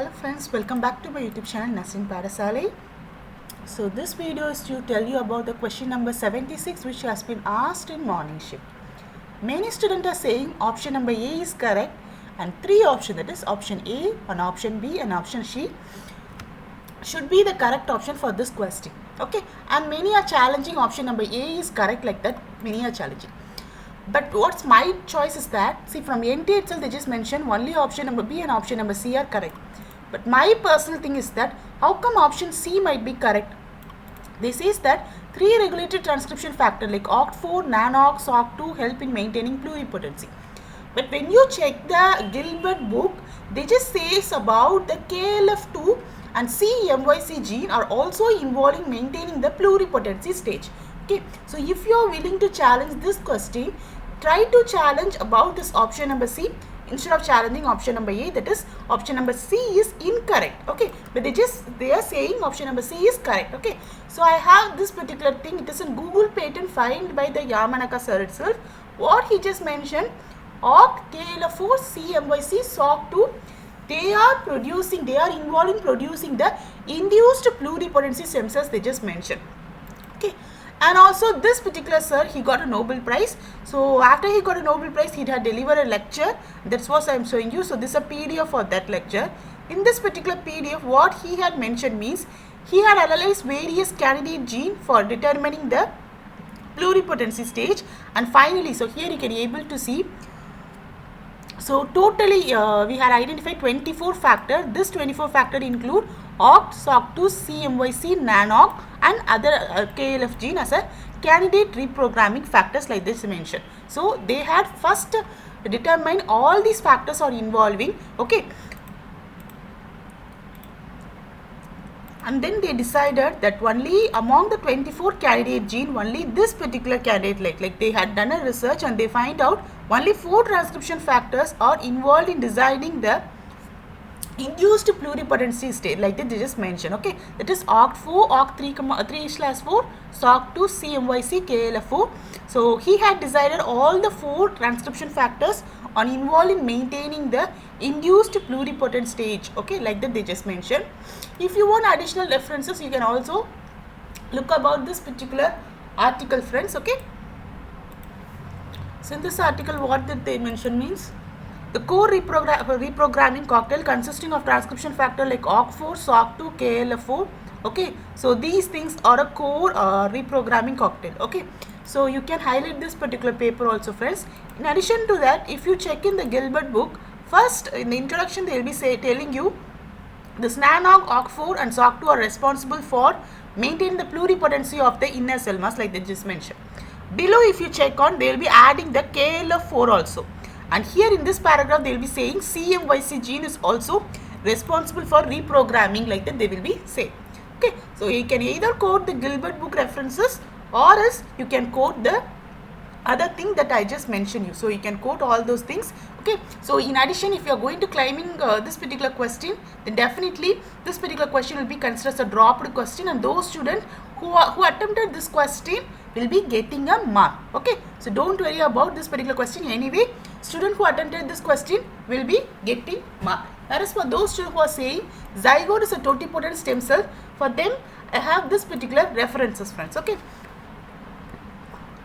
Hello friends, welcome back to my YouTube channel Nasin Parasale. So this video is to tell you about the question number 76 which has been asked in morning shift. Many students are saying option number A is correct and three options, that is option A, an option B and option C should be the correct option for this question. Okay, and many are challenging option number A is correct, like that many are challenging. But what's my choice is that, see, from NTA itself they just mentioned only option number B and option number C are correct. But my personal thing is that how come option C might be correct? They says that three regulated transcription factor like OCT4, NANOX, SOC2 help in maintaining pluripotency. But when you check the Gilbert book, they just says about the KLF2 and CMYC gene are also involved in maintaining the pluripotency stage. Okay, so if you are willing to challenge this question, try to challenge about this option number C instead of challenging option number A, that is option number C is incorrect. Okay, but they are saying option number C is correct. Okay, so I have this particular thing, it is a Google patent filed by the Yamanaka sir itself. What he just mentioned, OCT, KLF4, CMYC, SOC2, they are involved in producing the induced pluripotency stem cells they just mentioned. Okay, and also this particular sir, he got a Nobel Prize. So after he got a Nobel Prize, he had delivered a lecture. That's what I am showing you. So this is a PDF for that lecture. In this particular PDF, what he had mentioned means he had analyzed various candidate gene for determining the pluripotency stage, and finally, so here you can be able to see. So totally we had identified 24 factors. This 24 factors include OCT, SOC2, CMYC, NANOC and other KLF gene as a candidate reprogramming factors like this mentioned. So they had first determined all these factors are involving, okay, and then they decided that only among the 24 candidate gene, only this particular candidate, like they had done a research and they find out only 4 transcription factors are involved in designing the induced pluripotency state, like that they just mentioned. Okay, that is OCT4, OCT3/4, SOC2, CMYC, KLF4. So he had decided all the 4 transcription factors are involved in maintaining the induced pluripotent stage. Okay, like that they just mentioned. If you want additional references, you can also look about this particular article, friends. Okay, so in this article what did they mention means the core reprogramming cocktail consisting of transcription factor like OCT4, SOC2, KLF4. Okay, so these things are a core reprogramming cocktail. Okay, so you can highlight this particular paper also, friends. In addition to that, if you check in the Gilbert book, first in the introduction they will be telling you this NANOC, OCT4 and SOC2 are responsible for maintaining the pluripotency of the inner cell mass, like they just mentioned. Below, if you check on, they will be adding the KLF4 also. And here in this paragraph, they will be saying CMYC gene is also responsible for reprogramming, like that they will be saying. Okay, so you can either quote the Gilbert book references or else you can quote the other thing that I just mentioned you. So you can quote all those things. Okay, so in addition, if you are going to claiming this particular question, then definitely this particular question will be considered as a dropped question, and those students who attempted this question will be getting a mark. Okay, so don't worry about this particular question. Anyway, student who attempted this question will be getting mark. Whereas for those students who are saying zygote is a totipotent stem cell, for them I have this particular references, friends. Okay,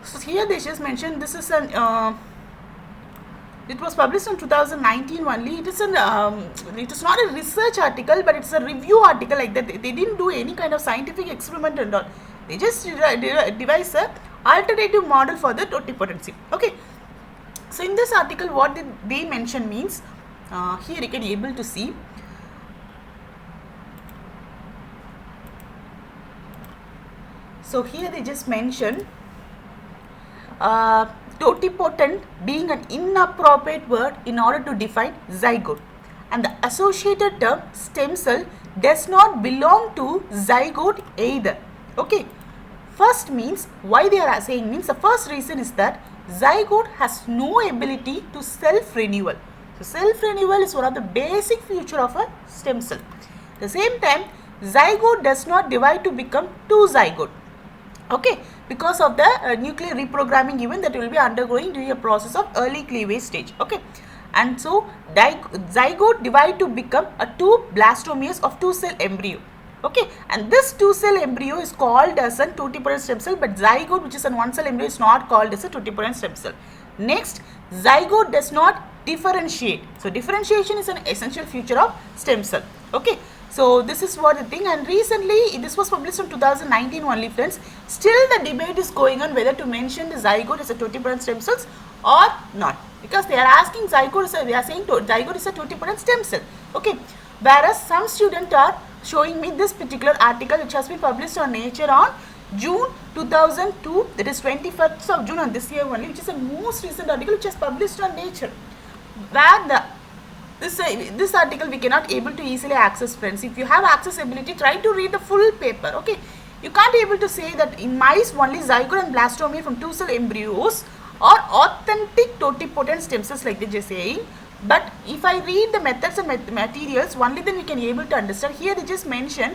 so here they just mentioned this is an it was published in 2019 only. It is it is not a research article, but it's a review article, like that. They didn't do any kind of scientific experiment and all. They just devised a alternative model for the totipotency. Okay, so in this article what did they mention means, here you can able to see. So here they just mentioned totipotent being an inappropriate word in order to define zygote, and the associated term stem cell does not belong to zygote either. Okay, first means why they are saying means the first reason is that zygote has no ability to self-renewal. So self-renewal is one of the basic feature of a stem cell. At the same time, zygote does not divide to become two zygote. Okay, because of the nuclear reprogramming event that will be undergoing during a process of early cleavage stage. Okay, and so zygote divide to become a two blastomeres of two cell embryo. Okay, and this two cell embryo is called as a totipotent stem cell, but zygote, which is a one cell embryo, is not called as a totipotent stem cell. Next, zygote does not differentiate. So differentiation is an essential feature of stem cell. Okay, so this is what the thing, and recently this was published in 2019 only, friends. Still the debate is going on whether to mention the zygote as a totipotent stem cells or not, because they are asking zygote, they are saying zygote is a totipotent stem cell. Okay, whereas some students are showing me this particular article which has been published on Nature on June 2002, that is 21st of June on this year only, which is the most recent article which is published on Nature, where this article we cannot able to easily access, friends. If you have accessibility, try to read the full paper. Okay, you can't able to say that in mice only zygote and blastomere from two cell embryos are authentic totipotent stem cells, like they just saying. But if I read the methods and materials, only then we can able to understand. Here they just mention,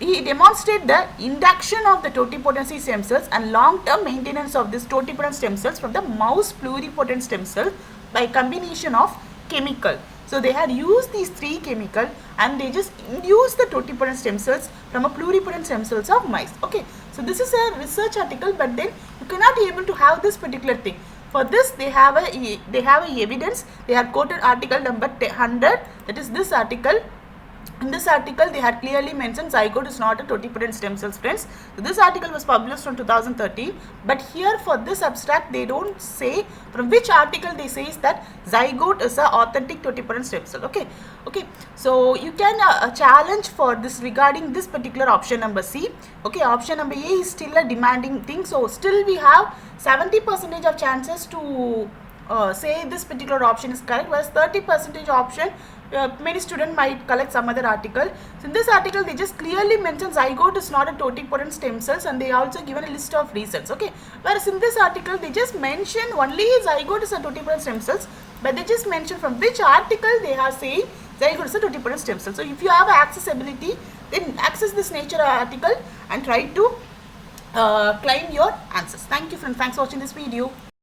he demonstrated the induction of the totipotency stem cells and long-term maintenance of this totipotent stem cells from the mouse pluripotent stem cell by combination of chemical. So they had used these three chemical and they just induced the totipotent stem cells from a pluripotent stem cells of mice. Okay, so this is a research article, but then you cannot be able to have this particular thing. For this, they have a evidence. They have quoted article number 100. That is this article. In this article, they had clearly mentioned zygote is not a totipotent stem cells, friends. So this article was published in 2013. But here for this abstract, they don't say from which article they say that zygote is a authentic totipotent stem cell. Okay, okay. So you can challenge for this regarding this particular option number C. Okay, option number A is still a demanding thing. So still we have 70% of chances to say this particular option is correct, whereas 30% option many students might collect some other article. So in this article they just clearly mention zygote is not a totipotent stem cells, and they also given a list of reasons. Okay, whereas in this article they just mention only zygote is a totipotent stem cells, but they just mention from which article they are saying zygote is a totipotent stem cell. So if you have accessibility, then access this Nature article and try to claim your answers. Thank you, friends. Thanks for watching this video.